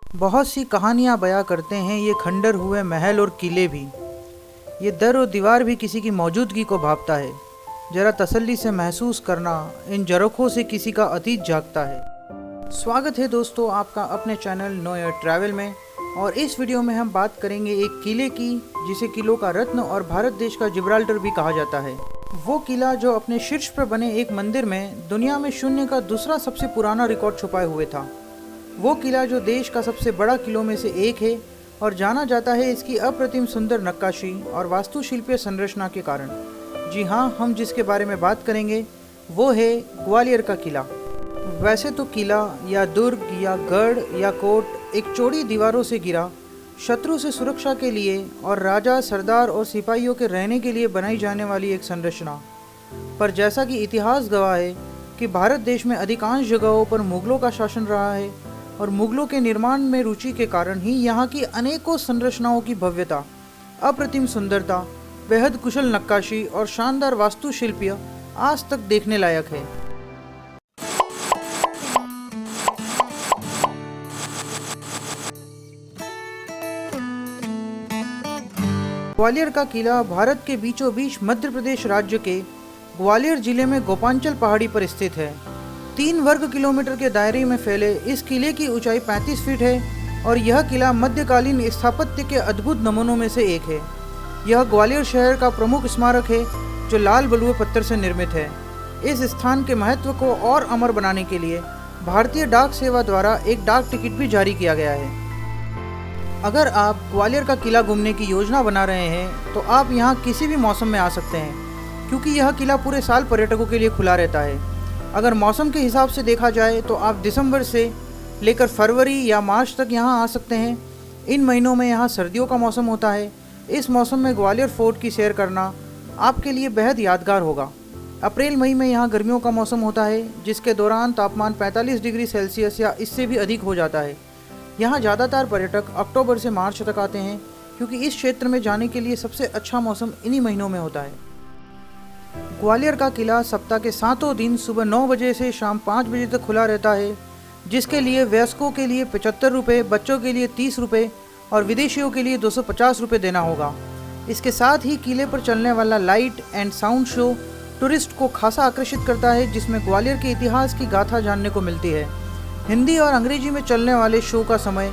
बहुत सी कहानियाँ बयां करते हैं ये खंडर हुए महल और किले भी। ये दर और दीवार भी किसी की मौजूदगी को भापता है। जरा तसल्ली से महसूस करना, इन झरोखों से किसी का अतीत जागता है। स्वागत है दोस्तों आपका अपने चैनल नो एयर ट्रैवल में। और इस वीडियो में हम बात करेंगे एक किले की जिसे किलों का रत्न और भारत देश का जिब्राल्टर भी कहा जाता है। वो किला जो अपने शीर्ष पर बने एक मंदिर में दुनिया में शून्य का दूसरा सबसे पुराना रिकॉर्ड छुपाए हुए था। वो किला जो देश का सबसे बड़ा किलों में से एक है और जाना जाता है इसकी अप्रतिम सुंदर नक्काशी और वास्तुशिल्पीय संरचना के कारण। जी हाँ, हम जिसके बारे में बात करेंगे वो है ग्वालियर का किला। वैसे तो किला या दुर्ग या गढ़ या कोट एक चौड़ी दीवारों से घिरा, शत्रु से सुरक्षा के लिए और राजा, सरदार और सिपाहियों के रहने के लिए बनाई जाने वाली एक संरचना। पर जैसा कि इतिहास गवाह है कि भारत देश में अधिकांश जगहों पर मुगलों का शासन रहा है और मुगलों के निर्माण में रुचि के कारण ही यहाँ की अनेकों संरचनाओं की भव्यता, अप्रतिम सुंदरता, बेहद कुशल नक्काशी और शानदार वास्तुशिल्पीय आज तक देखने लायक है। ग्वालियर का किला भारत के बीचों बीच मध्य प्रदेश राज्य के ग्वालियर जिले में गोपांचल पहाड़ी पर स्थित है। 3 वर्ग किलोमीटर के दायरे में फैले इस किले की ऊंचाई 35 फीट है और यह किला मध्यकालीन स्थापत्य के अद्भुत नमूनों में से एक है। यह ग्वालियर शहर का प्रमुख स्मारक है जो लाल बलुए पत्थर से निर्मित है। इस स्थान के महत्व को और अमर बनाने के लिए भारतीय डाक सेवा द्वारा एक डाक टिकट भी जारी किया गया है। अगर आप ग्वालियर का किला घूमने की योजना बना रहे हैं तो आप यहाँ किसी भी मौसम में आ सकते हैं, क्योंकि यह किला पूरे साल पर्यटकों के लिए खुला रहता है। अगर मौसम के हिसाब से देखा जाए तो आप दिसंबर से लेकर फरवरी या मार्च तक यहाँ आ सकते हैं। इन महीनों में यहाँ सर्दियों का मौसम होता है। इस मौसम में ग्वालियर फोर्ट की सैर करना आपके लिए बेहद यादगार होगा। अप्रैल मई में यहाँ गर्मियों का मौसम होता है, जिसके दौरान तापमान 45 डिग्री सेल्सियस या इससे भी अधिक हो जाता है। यहाँ ज़्यादातर पर्यटक अक्टूबर से मार्च तक आते हैं, क्योंकि इस क्षेत्र में जाने के लिए सबसे अच्छा मौसम इन्हीं महीनों में होता है। ग्वालियर का किला सप्ताह के 7 दिन सुबह 9 बजे से शाम 5 बजे तक खुला रहता है, जिसके लिए वयस्कों के लिए 75 रुपये, बच्चों के लिए 30 रुपये और विदेशियों के लिए 250 रुपये देना होगा। इसके साथ ही किले पर चलने वाला light and sound show tourist को खासा आकर्षित करता है, जिसमें ग्वालियर के इतिहास की गाथा जानने को मिलती है। हिंदी और अंग्रेजी में चलने वाले शो का समय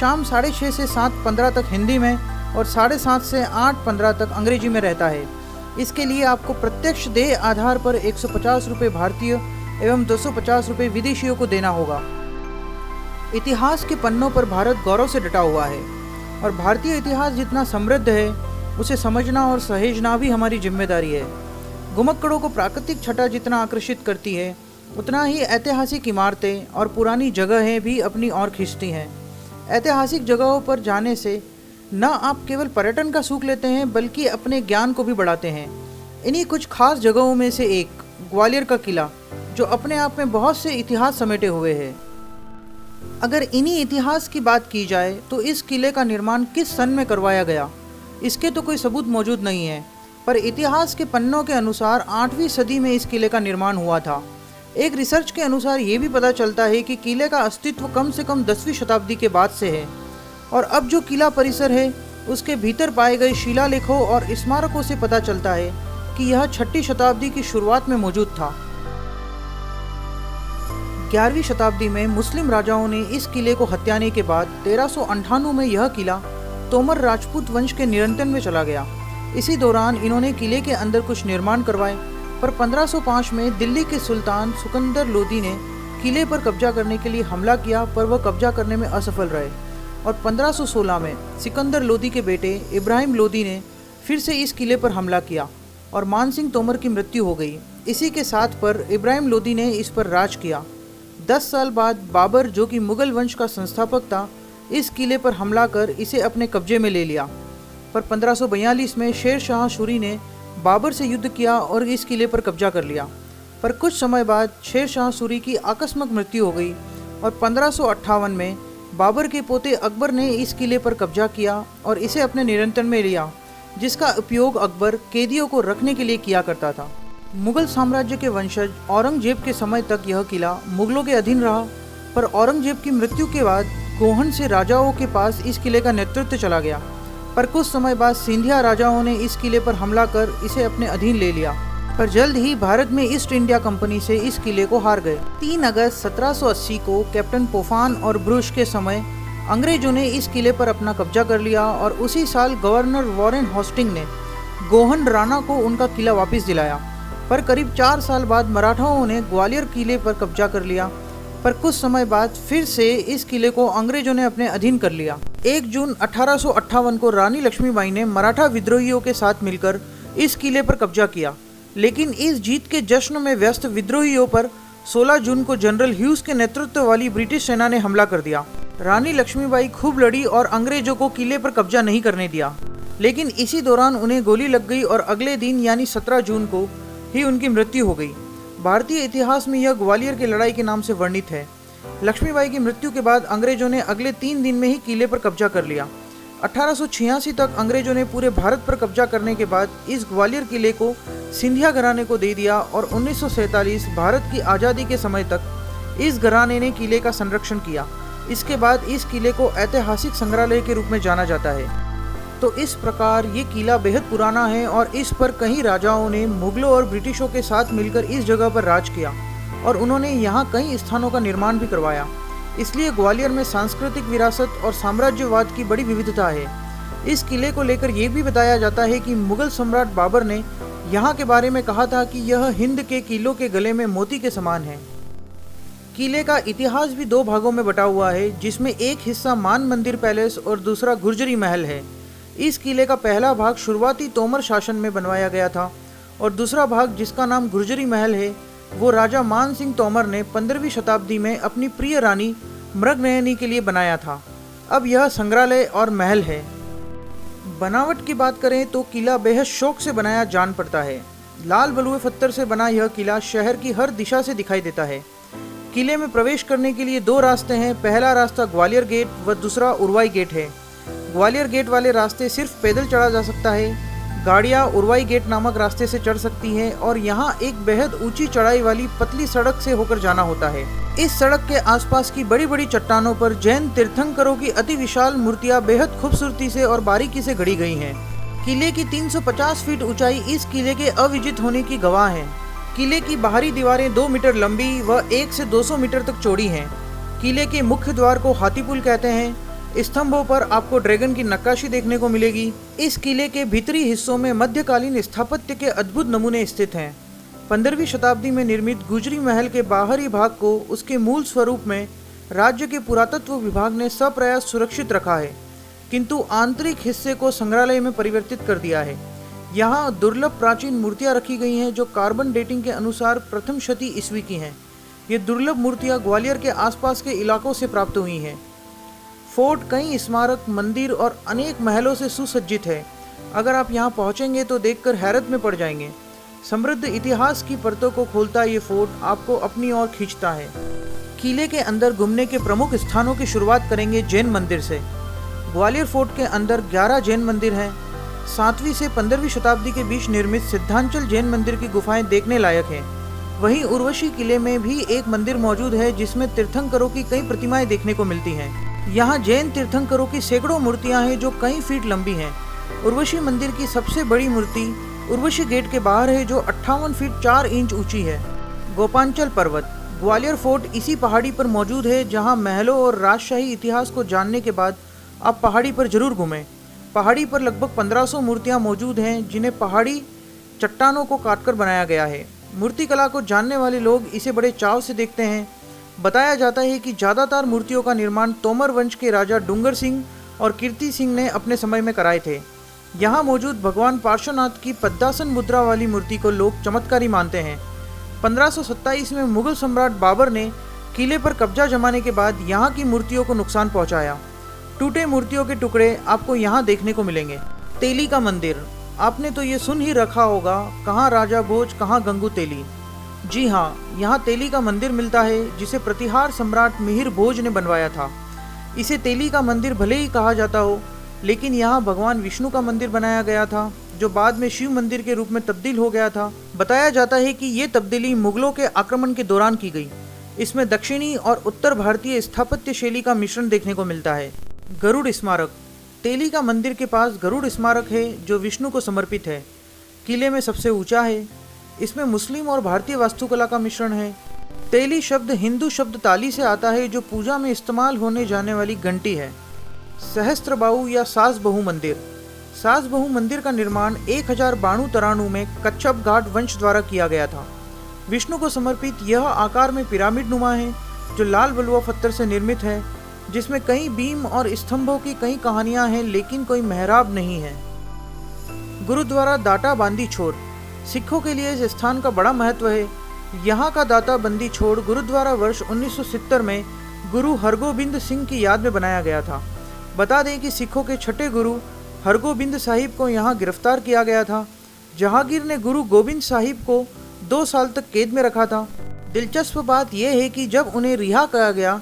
शाम 6:30 से 7:15 तक हिंदी में और 7:30 से 8:15 तक अंग्रेजी में रहता है। इसके लिए आपको प्रत्यक्ष देय आधार पर 150 रुपये भारतीय एवं 250 रुपये विदेशियों को देना होगा। इतिहास के पन्नों पर भारत गौरव से डटा हुआ है और भारतीय इतिहास जितना समृद्ध है उसे समझना और सहेजना भी हमारी जिम्मेदारी है। घुमक्कड़ों को प्राकृतिक छटा जितना आकर्षित करती है, उतना ही ऐतिहासिक इमारतें और पुरानी जगहें भी अपनी ओर खींचती हैं। ऐतिहासिक जगहों पर जाने से न आप केवल पर्यटन का सुख लेते हैं बल्कि अपने ज्ञान को भी बढ़ाते हैं। इन्हीं कुछ खास जगहों में से एक ग्वालियर का किला, जो अपने आप में बहुत से इतिहास समेटे हुए है। अगर इन्हीं इतिहास की बात की जाए तो इस किले का निर्माण किस सन में करवाया गया, इसके तो कोई सबूत मौजूद नहीं है, पर इतिहास के पन्नों के अनुसार 8वीं सदी में इस किले का निर्माण हुआ था। एक रिसर्च के अनुसार ये भी पता चलता है कि किले का अस्तित्व कम से कम 10वीं शताब्दी के बाद से है और अब जो किला परिसर है उसके भीतर पाए गए शिलालेखों और स्मारकों से पता चलता है कि यह 6वीं शताब्दी की शुरुआत में मौजूद था। 11वीं शताब्दी में मुस्लिम राजाओं ने इस किले को हत्याने के बाद 1398 में यह किला तोमर राजपूत वंश के नियंत्रण में चला गया। इसी दौरान इन्होंने किले के अंदर कुछ निर्माण करवाए, पर 1505 में दिल्ली के सुल्तान सिकंदर लोदी ने किले पर कब्जा करने के लिए हमला किया, पर वह कब्जा करने में असफल रहे और 1516 में सिकंदर लोदी के बेटे इब्राहिम लोदी ने फिर से इस किले पर हमला किया और मानसिंह तोमर की मृत्यु हो गई। इसी के साथ पर इब्राहिम लोदी ने इस पर राज किया। 10 साल बाद बाबर, जो कि मुगल वंश का संस्थापक था, इस किले पर हमला कर इसे अपने कब्जे में ले लिया। पर 1542 में शेर शाह सूरी ने बाबर से युद्ध किया और इस किले पर कब्जा कर लिया। पर कुछ समय बाद शेर शाह सूरी की आकस्मिक मृत्यु हो गई और 1558 में बाबर के पोते अकबर ने इस किले पर कब्जा किया और इसे अपने नियंत्रण में लिया, जिसका उपयोग अकबर कैदियों को रखने के लिए किया करता था। मुगल साम्राज्य के वंशज औरंगजेब के समय तक यह किला मुगलों के अधीन रहा, पर औरंगजेब की मृत्यु के बाद गोहन से राजाओं के पास इस किले का नेतृत्व चला गया, पर कुछ समय बाद सिंधिया राजाओं ने इस किले पर हमला कर इसे अपने अधीन ले लिया। पर जल्द ही भारत में ईस्ट इंडिया कंपनी से इस किले को हार गए। 3 अगस्त 1780 को कैप्टन पोफान और ब्रुश के समय अंग्रेजों ने इस किले पर अपना कब्जा कर लिया और उसी साल गवर्नर वॉरेन हॉस्टिंग ने गोहन राणा को उनका किला वापस दिलाया। पर करीब 4 साल बाद मराठाओं ने ग्वालियर किले पर कब्जा कर लिया, पर कुछ समय बाद फिर से इस किले को अंग्रेजों ने अपने अधीन कर लिया। 1 जून 1858 को रानी लक्ष्मीबाई ने मराठा विद्रोहियों के साथ मिलकर इस किले पर कब्जा किया, लेकिन इस जीत के जश्न में व्यस्त विद्रोहियों पर 16 जून को जनरल ह्यूज के नेतृत्व वाली ब्रिटिश सेना ने हमला कर दिया। रानी लक्ष्मीबाई खूब लड़ी और अंग्रेजों को किले पर कब्जा नहीं करने दिया, लेकिन इसी दौरान उन्हें गोली लग गई और अगले दिन यानी 17 जून को ही उनकी मृत्यु हो गई। भारतीय इतिहास में यह ग्वालियर की लड़ाई के नाम से वर्णित है। लक्ष्मीबाई की मृत्यु के बाद अंग्रेजों ने अगले 3 दिन में ही किले पर कब्जा कर लिया। 1886 तक अंग्रेजों ने पूरे भारत पर कब्जा करने के बाद इस ग्वालियर किले को सिंधिया घराने को दे दिया और 1947 भारत की आज़ादी के समय तक इस घराने ने किले का संरक्षण किया। इसके बाद इस किले को ऐतिहासिक संग्रहालय के रूप में जाना जाता है। तो इस प्रकार ये किला बेहद पुराना है और इस पर कई राजाओं ने मुगलों और ब्रिटिशों के साथ मिलकर इस जगह पर राज किया और उन्होंने यहाँ कई स्थानों का निर्माण भी करवाया। इसलिए ग्वालियर में सांस्कृतिक विरासत और साम्राज्यवाद की बड़ी विविधता है। इस किले को लेकर ये भी बताया जाता है कि मुगल सम्राट बाबर ने यहाँ के बारे में कहा था कि यह हिंद के किलों के गले में मोती के समान है। किले का इतिहास भी 2 भागों में बटा हुआ है, जिसमें एक हिस्सा मान मंदिर पैलेस और दूसरा गुर्जरी महल है। इस किले का पहला भाग शुरुआती तोमर शासन में बनवाया गया था और दूसरा भाग जिसका नाम गुर्जरी महल है वो राजा मान सिंह तोमर ने 15वीं शताब्दी में अपनी प्रिय रानी मृगनयनी के लिए बनाया था। अब यह संग्रहालय और महल है। बनावट की बात करें तो किला बेहद शौक से बनाया जान पड़ता है। लाल बलुए पत्थर से बना यह किला शहर की हर दिशा से दिखाई देता है। किले में प्रवेश करने के लिए 2 रास्ते हैं। पहला रास्ता ग्वालियर गेट व दूसरा उरवाई गेट है। ग्वालियर गेट वाले रास्ते सिर्फ पैदल चढ़ा जा सकता है। गाड़ियाँ उरवाई गेट नामक रास्ते से चढ़ सकती हैं और यहाँ एक बेहद ऊंची चढ़ाई वाली पतली सड़क से होकर जाना होता है। इस सड़क के आसपास की बड़ी बड़ी चट्टानों पर जैन तीर्थंकरों की अति विशाल मूर्तियाँ बेहद खूबसूरती से और बारीकी से गढ़ी गई हैं। किले की 350 फीट ऊंचाई इस किले के अविजित होने की गवाह है। किले की बाहरी दीवारें 2 मीटर लंबी व 1 से 200 मीटर तक चौड़ी हैं। किले के मुख्य द्वार को हाथीपुल कहते हैं। स्तंभों पर आपको ड्रैगन की नक्काशी देखने को मिलेगी। इस किले के भीतरी हिस्सों में मध्यकालीन स्थापत्य के अद्भुत नमूने स्थित हैं। 15वीं शताब्दी में निर्मित गुजरी महल के बाहरी भाग को उसके मूल स्वरूप में राज्य के पुरातत्व विभाग ने सप्रयास सुरक्षित रखा है, किंतु आंतरिक हिस्से को संग्रहालय में परिवर्तित कर दिया है। यहाँ दुर्लभ प्राचीन मूर्तियाँ रखी गई हैं जो कार्बन डेटिंग के अनुसार प्रथम शती ईस्वी की हैं। ये दुर्लभ मूर्तियाँ ग्वालियर के आसपास के इलाकों से प्राप्त हुई हैं। फोर्ट कई स्मारक, मंदिर और अनेक महलों से सुसज्जित है। अगर आप यहाँ पहुँचेंगे तो देखकर हैरत में पड़ जाएंगे। समृद्ध इतिहास की परतों को खोलता ये फोर्ट आपको अपनी ओर खींचता है। किले के अंदर घूमने के प्रमुख स्थानों की शुरुआत करेंगे जैन मंदिर से। ग्वालियर फोर्ट के अंदर 11 जैन मंदिर हैं। 7वीं से 15वीं शताब्दी के बीच निर्मित सिद्धांचल जैन मंदिर की गुफाएं देखने लायक हैं। वहीं उर्वशी किले में भी एक मंदिर मौजूद है जिसमें तीर्थंकरों की कई प्रतिमाएं देखने को मिलती हैं। यहाँ जैन तीर्थंकरों की सैकड़ों मूर्तियाँ हैं जो कई फीट लंबी हैं। उर्वशी मंदिर की सबसे बड़ी मूर्ति उर्वशी गेट के बाहर है जो 58 फीट 4 इंच ऊंची है। गोपांचल पर्वत ग्वालियर फोर्ट इसी पहाड़ी पर मौजूद है, जहाँ महलों और राजशाही इतिहास को जानने के बाद आप पहाड़ी पर जरूर घूमें। पहाड़ी पर लगभग 1500 मूर्तियाँ मौजूद हैं जिन्हें पहाड़ी चट्टानों को काटकर बनाया गया है। मूर्ति कला को जानने वाले लोग इसे बड़े चाव से देखते हैं। बताया जाता है कि ज़्यादातर मूर्तियों का निर्माण तोमर वंश के राजा डूंगर सिंह और कीर्ति सिंह ने अपने समय में कराए थे। यहाँ मौजूद भगवान पार्श्वनाथ की पद्मासन मुद्रा वाली मूर्ति को लोग चमत्कारी मानते हैं। 1527 में मुगल सम्राट बाबर ने किले पर कब्जा जमाने के बाद यहाँ की मूर्तियों को नुकसान पहुँचाया। टूटे मूर्तियों के टुकड़े आपको यहाँ देखने को मिलेंगे। तेली का मंदिर आपने तो ये सुन ही रखा होगा, कहाँ राजा भोज कहाँ गंगू तेली। जी हाँ, यहाँ तेली का मंदिर मिलता है जिसे प्रतिहार सम्राट मिहिर भोज ने बनवाया था। इसे तेली का मंदिर भले ही कहा जाता हो, लेकिन यहाँ भगवान विष्णु का मंदिर बनाया गया था जो बाद में शिव मंदिर के रूप में तब्दील हो गया था। बताया जाता है कि ये तब्दीली मुगलों के आक्रमण के दौरान की गई। इसमें दक्षिणी और उत्तर भारतीय स्थापत्य शैली का मिश्रण देखने को मिलता है। गरुड़ स्मारक। तेली का मंदिर के पास गरुड़ स्मारक है जो विष्णु को समर्पित है। किले में सबसे ऊंचा है। इसमें मुस्लिम और भारतीय वास्तुकला का मिश्रण है। तेली शब्द हिंदू शब्द ताली से आता है जो पूजा में इस्तेमाल होने जाने वाली घंटी है। सहस्त्रबाहु या सास बहु मंदिर। सास बहु मंदिर का निर्माण 1092 में कच्छप घाट वंश द्वारा किया गया था। विष्णु को समर्पित यह आकार में पिरामिड नुमा है जो लाल बलुआ पत्थर से निर्मित है, जिसमें कई बीम और स्तंभों की कई कहानियां हैं लेकिन कोई मेहराब नहीं है। गुरुद्वारा दाता बांदी छोर। सिखों के लिए इस स्थान का बड़ा महत्व है। यहाँ का दाता बंदी छोड़ गुरुद्वारा वर्ष 1970 में गुरु हरगोबिंद सिंह की याद में बनाया गया था। बता दें कि सिखों के छठे गुरु हरगोबिंद साहिब को यहाँ गिरफ्तार किया गया था। जहांगीर ने गुरु गोबिंद साहिब को 2 साल तक कैद में रखा था। दिलचस्प बात यह है कि जब उन्हें रिहा किया गया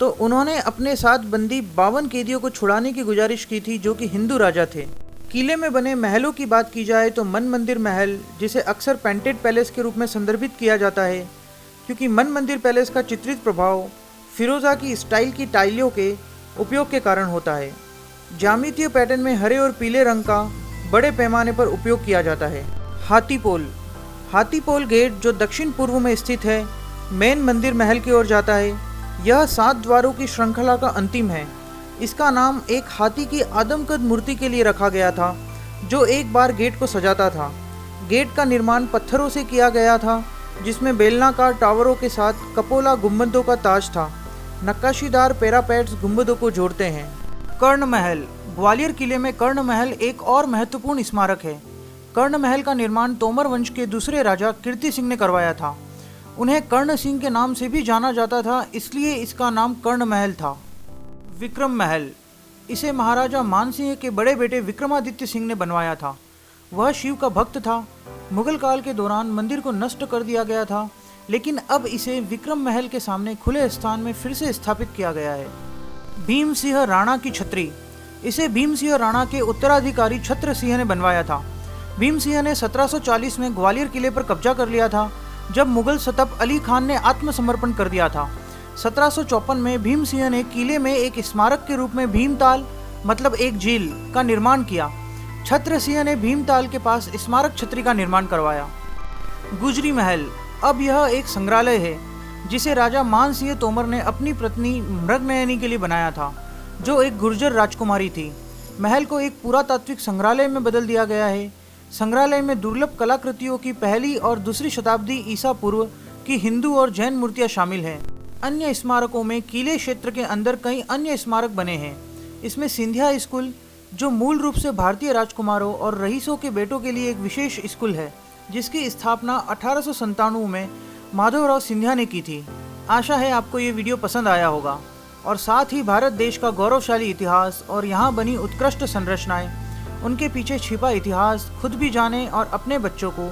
तो उन्होंने अपने साथ बंदी 52 कैदियों को छुड़ाने की गुजारिश की थी जो कि हिंदू राजा थे। किले में बने महलों की बात की जाए तो मन मंदिर महल, जिसे अक्सर पेंटेड पैलेस के रूप में संदर्भित किया जाता है क्योंकि मन मंदिर पैलेस का चित्रित प्रभाव फिरोजा की स्टाइल की टाइलों के उपयोग के कारण होता है। ज्यामितीय पैटर्न में हरे और पीले रंग का बड़े पैमाने पर उपयोग किया जाता है। हाथीपोल। हाथीपोल गेट जो दक्षिण पूर्व में स्थित है, मेन मंदिर महल की ओर जाता है। यह 7 द्वारों की श्रृंखला का अंतिम है। इसका नाम एक हाथी की आदमकद मूर्ति के लिए रखा गया था जो एक बार गेट को सजाता था। गेट का निर्माण पत्थरों से किया गया था जिसमें बेलनाकार टावरों के साथ कपोला गुंबदों का ताज था। नक्काशीदार पैरापेट्स गुंबदों को जोड़ते हैं। कर्ण महल। ग्वालियर किले में कर्ण महल एक और महत्वपूर्ण स्मारक है। कर्ण महल का निर्माण तोमर वंश के दूसरे राजा कीर्ति सिंह ने करवाया था। उन्हें कर्ण सिंह के नाम से भी जाना जाता था, इसलिए इसका नाम कर्ण महल था। विक्रम महल। इसे महाराजा मानसिंह के बड़े बेटे विक्रमादित्य सिंह ने बनवाया था। वह शिव का भक्त था। मुगल काल के दौरान मंदिर को नष्ट कर दिया गया था, लेकिन अब इसे विक्रम महल के सामने खुले स्थान में फिर से स्थापित किया गया है। भीम सिंह राणा की छतरी। इसे भीम सिंह राणा के उत्तराधिकारी छत्र सिंह ने बनवाया था। भीम सिंह ने 1740 में ग्वालियर किले पर कब्जा कर लिया था जब मुगल सतप अली खान ने आत्मसमर्पण कर दिया था। 1754 में भीम सिंह ने किले में एक स्मारक के रूप में भीमताल मतलब एक झील का निर्माण किया। छत्र सिंह ने भीमताल के पास स्मारक छतरी का निर्माण करवाया। गुजरी महल। अब यह एक संग्रहालय है जिसे राजा मान सिंह तोमर ने अपनी पत्नी मृगनयनी के लिए बनाया था, जो एक गुर्जर राजकुमारी थी। महल को एक पुरातात्विक संग्रहालय में बदल दिया गया है। संग्रहालय में दुर्लभ कलाकृतियों की 1ली और 2री शताब्दी ईसा पूर्व की हिंदू और जैन मूर्तियां शामिल हैं। अन्य स्मारकों में किले क्षेत्र के अंदर कई अन्य स्मारक बने हैं। इसमें सिंधिया स्कूल, जो मूल रूप से भारतीय राजकुमारों और रईसों के बेटों के लिए एक विशेष स्कूल है, जिसकी स्थापना 1897 में माधवराव सिंधिया ने की थी। आशा है आपको ये वीडियो पसंद आया होगा और साथ ही भारत देश का गौरवशाली इतिहास और यहाँ बनी उत्कृष्ट संरचनाएं, उनके पीछे छिपा इतिहास खुद भी जानें और अपने बच्चों को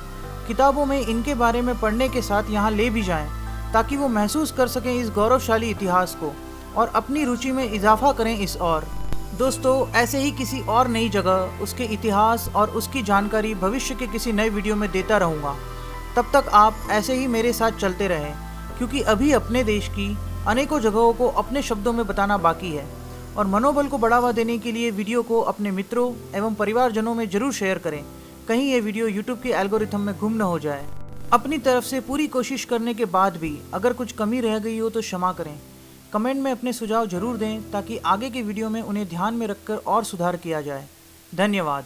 किताबों में इनके बारे में पढ़ने के साथ यहाँ ले भी जाएं, ताकि वो महसूस कर सकें इस गौरवशाली इतिहास को और अपनी रुचि में इजाफा करें इस और। दोस्तों, ऐसे ही किसी और नई जगह, उसके इतिहास और उसकी जानकारी भविष्य के किसी नए वीडियो में देता रहूँगा। तब तक आप ऐसे ही मेरे साथ चलते रहें, क्योंकि अभी अपने देश की अनेकों जगहों को अपने शब्दों में बताना बाकी है। और मनोबल को बढ़ावा देने के लिए वीडियो को अपने मित्रों एवं परिवारजनों में जरूर शेयर करें, कहीं ये वीडियो यूट्यूब के एल्गोरिथम में गुम न हो जाए। अपनी तरफ से पूरी कोशिश करने के बाद भी अगर कुछ कमी रह गई हो तो क्षमा करें। कमेंट में अपने सुझाव जरूर दें ताकि आगे के वीडियो में उन्हें ध्यान में रखकर और सुधार किया जाए। धन्यवाद।